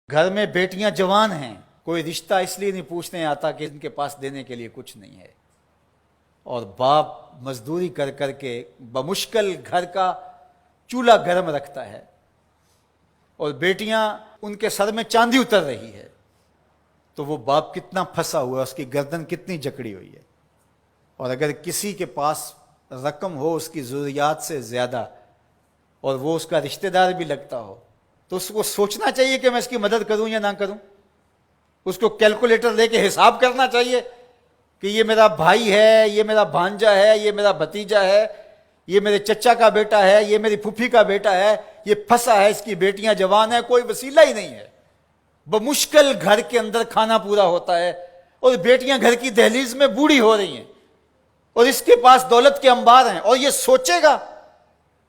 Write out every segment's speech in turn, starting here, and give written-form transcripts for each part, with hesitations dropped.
گھر میں بیٹیاں جوان ہیں، کوئی رشتہ اس لیے نہیں پوچھنے آتا کہ ان کے پاس دینے کے لیے کچھ نہیں ہے، اور باپ مزدوری کر کر کے بمشکل گھر کا چولہا گرم رکھتا ہے، اور بیٹیاں ان کے سر میں چاندی اتر رہی ہے، تو وہ باپ کتنا پھنسا ہوا ہے، اس کی گردن کتنی جکڑی ہوئی ہے۔ اور اگر کسی کے پاس رقم ہو اس کی ضروریات سے زیادہ، اور وہ اس کا رشتہ دار بھی لگتا ہو، تو اس کو سوچنا چاہیے کہ میں اس کی مدد کروں یا نہ کروں۔ اس کو کیلکولیٹر لے کے حساب کرنا چاہیے کہ یہ میرا بھائی ہے، یہ میرا بھانجا ہے، یہ میرا بھتیجا ہے، یہ میرے چچا کا بیٹا ہے، یہ میری پھوپھی کا بیٹا ہے، یہ پھنسا ہے، اس کی بیٹیاں جوان ہیں، کوئی وسیلہ ہی نہیں ہے، بمشکل گھر کے اندر کھانا پورا ہوتا ہے، اور بیٹیاں گھر کی دہلیز میں بوڑھی ہو رہی ہیں، اور اس کے پاس دولت کے انبار ہیں، اور یہ سوچے گا۔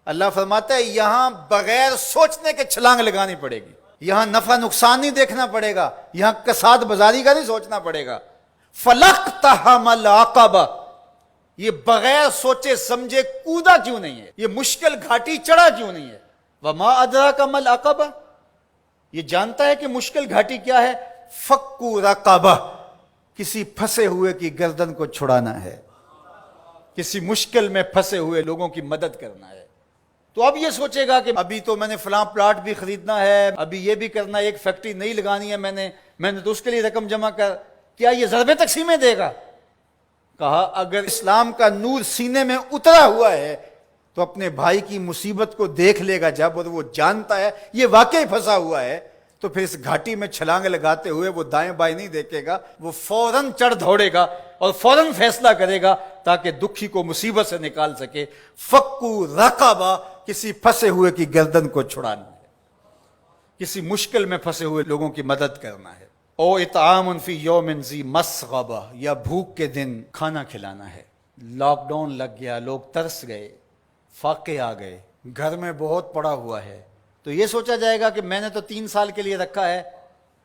اللہ فرماتا ہے یہاں بغیر سوچنے کے چھلانگ لگانی پڑے گی، یہاں نفع نقصان نہیں دیکھنا پڑے گا، یہاں کساد بازاری کا نہیں سوچنا پڑے گا۔ فَلَقْتَحَمَ الْعَقَبَةَ، یہ بغیر سوچے سمجھے کودا کیوں نہیں ہے، یہ مشکل گھاٹی چڑھا کیوں نہیں ہے۔ وَمَا أَدْرَاكَ مَا الْعَقَبَةُ، یہ جانتا ہے کہ مشکل گھاٹی کیا ہے۔ فَكُّ رَقَبَةٍ، کسی پھنسے ہوئے کی گردن کو چھڑانا ہے، کسی مشکل میں پھنسے ہوئے لوگوں کی مدد کرنا ہے۔ تو اب یہ سوچے گا کہ ابھی تو میں نے فلاں پلاٹ بھی خریدنا ہے، ابھی یہ بھی کرنا ہے، ایک فیکٹری نہیں لگانی ہے میں نے تو اس کے لیے رقم جمع کر، کیا یہ ضرب تقسیمیں دے گا؟ کہا اگر اسلام کا نور سینے میں اترا ہوا ہے تو اپنے بھائی کی مصیبت کو دیکھ لے گا جب، اور وہ جانتا ہے یہ واقعی پھنسا ہوا ہے، تو پھر اس گھاٹی میں چھلانگ لگاتے ہوئے وہ دائیں بائیں نہیں دیکھے گا، وہ فوراً چڑھ دوڑے گا اور فوراً فیصلہ کرے گا تاکہ دکھی کو مصیبت سے نکال سکے۔ فَكُّ رَقَبَةٍ، کسی پھنسے ہوئے کی گردن کو چھڑانا ہے، کسی مشکل میں پھنسے ہوئے لوگوں کی مدد کرنا ہے۔ او اطعام فی یوم ذی مسغبہ، یا بھوک کے دن کھانا کھلانا ہے۔ لاک ڈاؤن لگ گیا، لوگ ترس گئے، فاقے آ گئے، گھر میں بہت پڑا ہوا ہے، تو یہ سوچا جائے گا کہ میں نے تو 3 سال کے لیے رکھا ہے،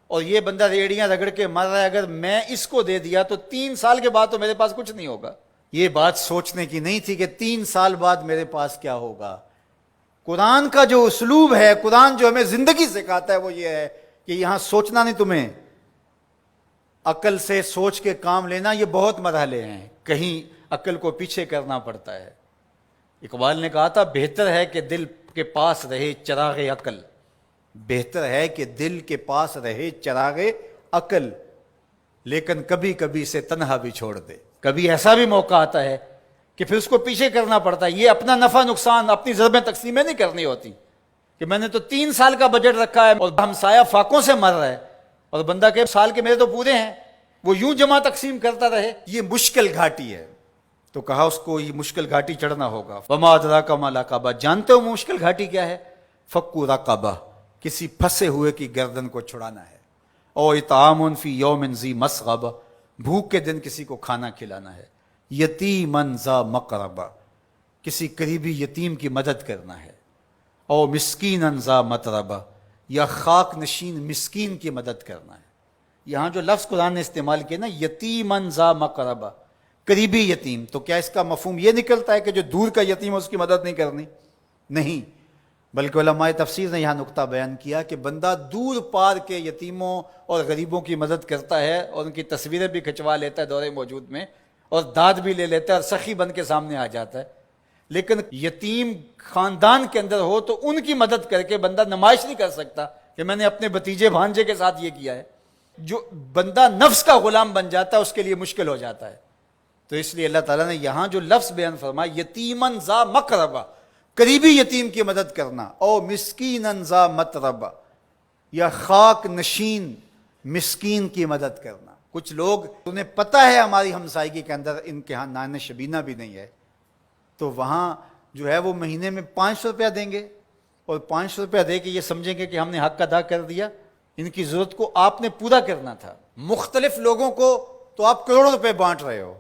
اور یہ بندہ ریڑیاں رگڑ کے مر رہا ہے، اگر میں اس کو دے دیا تو 3 سال کے بعد تو میرے پاس کچھ نہیں ہوگا۔ یہ بات سوچنے کی نہیں تھی کہ 3 سال بعد میرے پاس کیا ہوگا۔ قرآن کا جو اسلوب ہے، قرآن جو ہمیں زندگی سکھاتا ہے وہ یہ ہے کہ یہاں سوچنا نہیں، تمہیں عقل سے سوچ کے کام لینا، یہ بہت مرحلے ہیں، کہیں عقل کو پیچھے کرنا پڑتا ہے۔ اقبال نے کہا تھا بہتر ہے کہ دل کے پاس رہے چراغ عقل، بہتر ہے کہ دل کے پاس رہے چراغ عقل، لیکن کبھی کبھی سے تنہا بھی چھوڑ دے۔ کبھی ایسا بھی موقع آتا ہے کہ پھر اس کو پیچھے کرنا پڑتا ہے۔ یہ اپنا نفع نقصان، اپنی ضربیں تقسیمیں نہیں کرنی ہوتی کہ میں نے تو 3 سال کا بجٹ رکھا ہے اور ہمسایہ فاقوں سے مر رہا ہے، اور بندہ کہ سال کے میرے تو پورے ہیں، وہ یوں جمع تقسیم کرتا رہے۔ یہ مشکل گھاٹی ہے، تو کہا اس کو یہ مشکل گھاٹی چڑھنا ہوگا۔ وما ادراک ما العقبہ، جانتے ہو مشکل گھاٹی کیا ہے؟ فکو رقبہ، کسی پھنسے ہوئے کی گردن کو چھڑانا ہے۔ او اطعام فی یوم ذی مسغبہ، بھوک کے دن کسی کو کھانا کھلانا ہے۔ یتیما ذا مقربہ، کسی قریبی یتیم کی مدد کرنا ہے۔ او مسکینا ذا متربہ، یا خاک نشین مسکین کی مدد کرنا ہے۔ یہاں جو لفظ قرآن نے استعمال کیا نا، یتیما ذا مقربہ، قریبی یتیم، تو کیا اس کا مفہوم یہ نکلتا ہے کہ جو دور کا یتیم ہے اس کی مدد نہیں کرنی؟ نہیں، بلکہ علماء تفسیر نے یہاں نقطہ بیان کیا کہ بندہ دور پار کے یتیموں اور غریبوں کی مدد کرتا ہے، اور ان کی تصویریں بھی کھنچوا لیتا ہے دور موجود میں، اور داد بھی لے لیتا ہے اور سخی بن کے سامنے آ جاتا ہے، لیکن یتیم خاندان کے اندر ہو تو ان کی مدد کر کے بندہ نمائش نہیں کر سکتا کہ میں نے اپنے بھتیجے بھانجے کے ساتھ یہ کیا ہے۔ جو بندہ نفس کا غلام بن جاتا ہے اس کے لیے مشکل ہو جاتا ہے۔ تو اس لیے اللہ تعالیٰ نے یہاں جو لفظ بیان فرمایا یتیما ذا مقربہ، قریبی یتیم کی مدد کرنا، او مسکینا ذا متربہ، یا خاک نشین مسکین کی مدد کرنا۔ کچھ لوگ، انہیں پتہ ہے ہماری ہمسائیگی کے اندر ان کے ہاں نان شبینہ بھی نہیں ہے، تو وہاں جو ہے وہ مہینے میں 500 روپیہ دیں گے، اور 500 روپیہ دے کے یہ سمجھیں گے کہ ہم نے حق ادا کر دیا۔ ان کی ضرورت کو آپ نے پورا کرنا تھا۔ مختلف لوگوں کو تو آپ کروڑوں روپے بانٹ رہے ہو،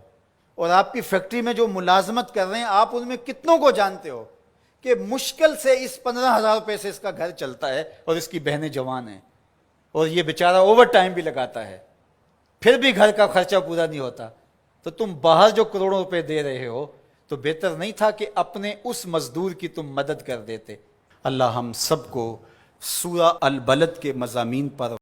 اور آپ کی فیکٹری میں جو ملازمت کر رہے ہیں آپ ان میں کتنوں کو جانتے ہو کہ مشکل سے اس 15,000 روپے سے اس کا گھر چلتا ہے، اور اس کی بہنیں جوان ہیں، اور یہ بیچارہ اوور ٹائم بھی لگاتا ہے، پھر بھی گھر کا خرچہ پورا نہیں ہوتا، تو تم باہر جو کروڑوں روپے دے رہے ہو تو بہتر نہیں تھا کہ اپنے اس مزدور کی تم مدد کر دیتے؟ اللہ ہم سب کو سورہ البلد کے مضامین پر